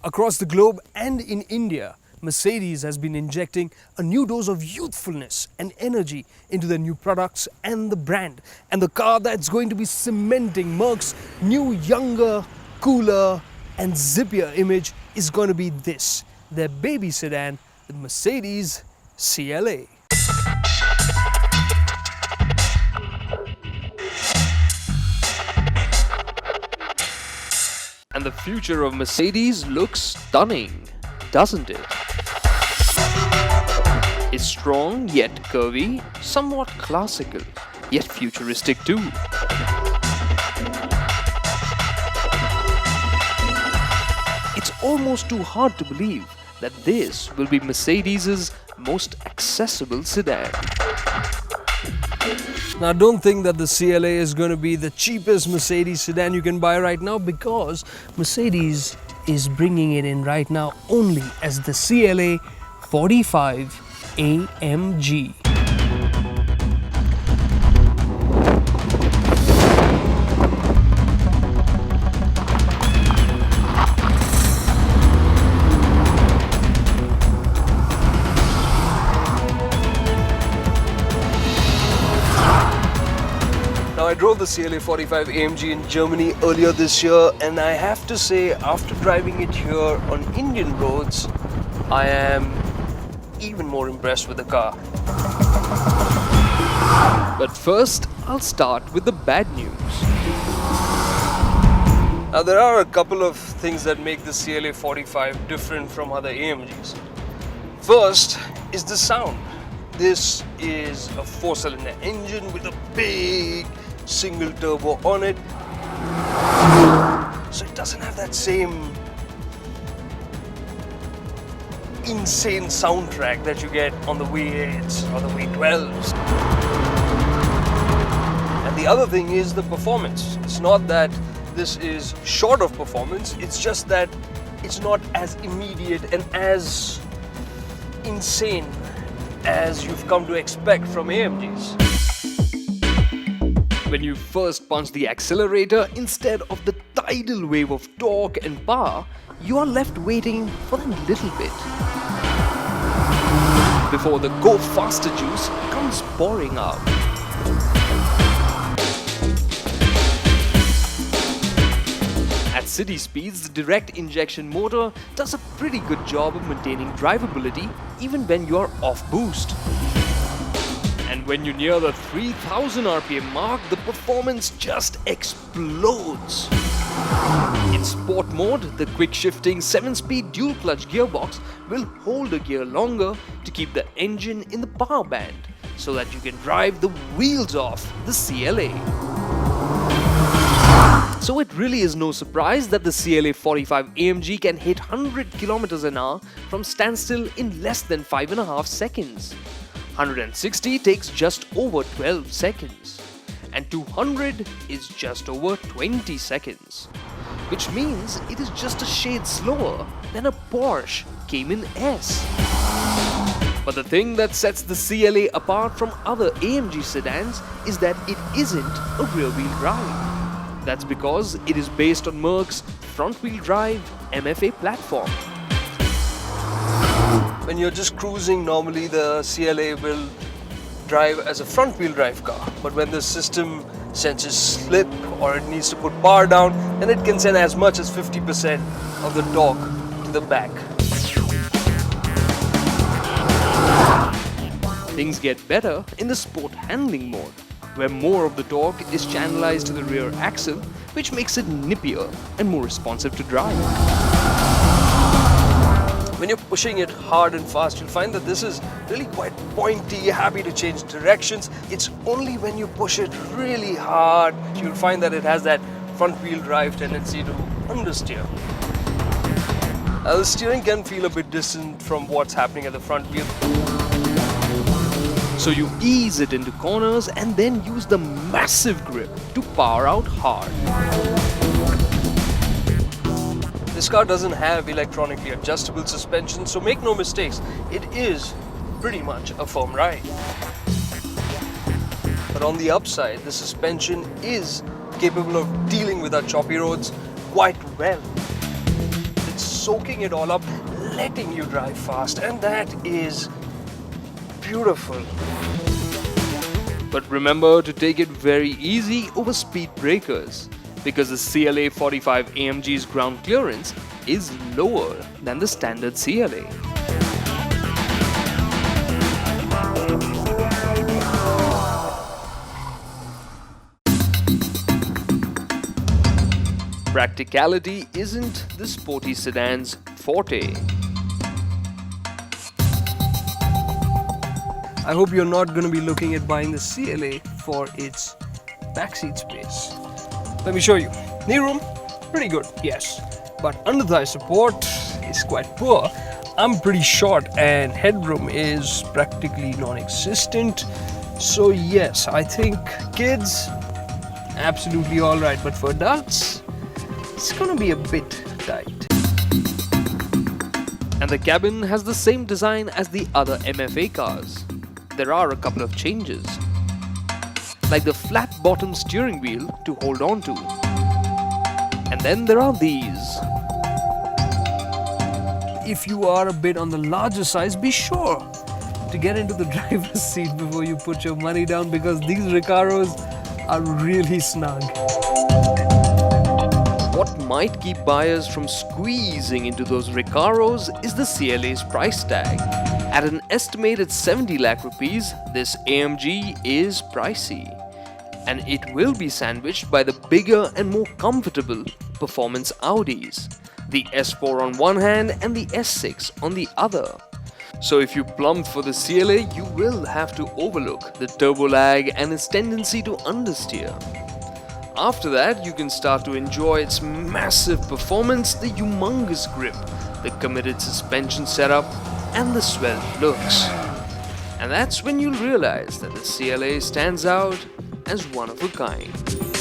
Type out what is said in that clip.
Across the globe and in India, Mercedes has been injecting a new dose of youthfulness and energy into their new products and the brand. And the car that's going to be cementing Merc's new, younger, cooler and zippier image is going to be this, their baby sedan, the Mercedes CLA. And the future of Mercedes looks stunning, doesn't it? It's strong yet curvy, somewhat classical, yet futuristic too. It's almost too hard to believe that this will be Mercedes' most accessible sedan. Now don't think that the CLA is going to be the cheapest Mercedes sedan you can buy right now, because Mercedes is bringing it in right now only as the CLA 45 AMG. Now, I drove the CLA 45 AMG in Germany earlier this year, and I have to say, after driving it here on Indian roads, I am even more impressed with the car. But first, I'll start with the bad news. Now, there are a couple of things that make the CLA 45 different from other AMGs. First is the sound. This is a 4-cylinder engine with a big single turbo on it, so it doesn't have that same insane soundtrack that you get on the V8s or the V12s. And the other thing is the performance. It's not that this is short of performance, it's just that it's not as immediate and as insane as you've come to expect from AMGs. When you first punch the accelerator, instead of the tidal wave of torque and power, you are left waiting for a little bit before the go faster juice comes pouring out. At city speeds, the direct injection motor does a pretty good job of maintaining drivability even when you are off boost. And when you near the 3000 RPM mark, the performance just explodes. In sport mode, the quick shifting 7-speed dual clutch gearbox will hold a gear longer to keep the engine in the power band, so that you can drive the wheels off the CLA. So it really is no surprise that the CLA 45 AMG can hit 100 km an hour from standstill in less than 5.5 seconds. 160 takes just over 12 seconds, and 200 is just over 20 seconds, which means it is just a shade slower than a Porsche Cayman S. But the thing that sets the CLA apart from other AMG sedans is that it isn't a rear-wheel drive. That's because it is based on Merc's front-wheel drive MFA platform. When you're just cruising, normally the CLA will drive as a front-wheel drive car. But when the system senses slip or it needs to put power down, then it can send as much as 50% of the torque to the back. Things get better in the sport handling mode, where more of the torque is channelized to the rear axle, which makes it nippier and more responsive to drive. When you're pushing it hard and fast, you'll find that this is really quite pointy, happy to change directions. It's only when you push it really hard, you'll find that it has that front-wheel drive tendency to understeer. The steering can feel a bit distant from what's happening at the front wheel. So you ease it into corners and then use the massive grip to power out hard. This car doesn't have electronically adjustable suspension, so make no mistakes, it is pretty much a firm ride. But on the upside, the suspension is capable of dealing with our choppy roads quite well. It's soaking it all up, letting you drive fast, and that is beautiful. But remember to take it very easy over speed breakers, because the CLA-45 AMG's ground clearance is lower than the standard CLA. Practicality isn't the sporty sedan's forte. I hope you're not going to be looking at buying the CLA for its backseat space. Let me show you. Knee room, pretty good, yes. But under thigh support is quite poor. I'm pretty short and headroom is practically non-existent. So yes, I think kids, absolutely alright. But for adults, it's gonna be a bit tight. And the cabin has the same design as the other MFA cars. There are a couple of changes, like the flat bottom steering wheel to hold on to. And then there are these. If you are a bit on the larger size, be sure to get into the driver's seat before you put your money down, because these Recaros are really snug. What might keep buyers from squeezing into those Recaros is the CLA's price tag. At an estimated 70 lakh rupees, this AMG is pricey. And it will be sandwiched by the bigger and more comfortable performance Audis, the S4 on one hand and the S6 on the other. So if you plump for the CLA, you will have to overlook the turbo lag and its tendency to understeer. After that, you can start to enjoy its massive performance, the humongous grip, the committed suspension setup, and the svelte looks. And that's when you'll realize that the CLA stands out as one of a kind.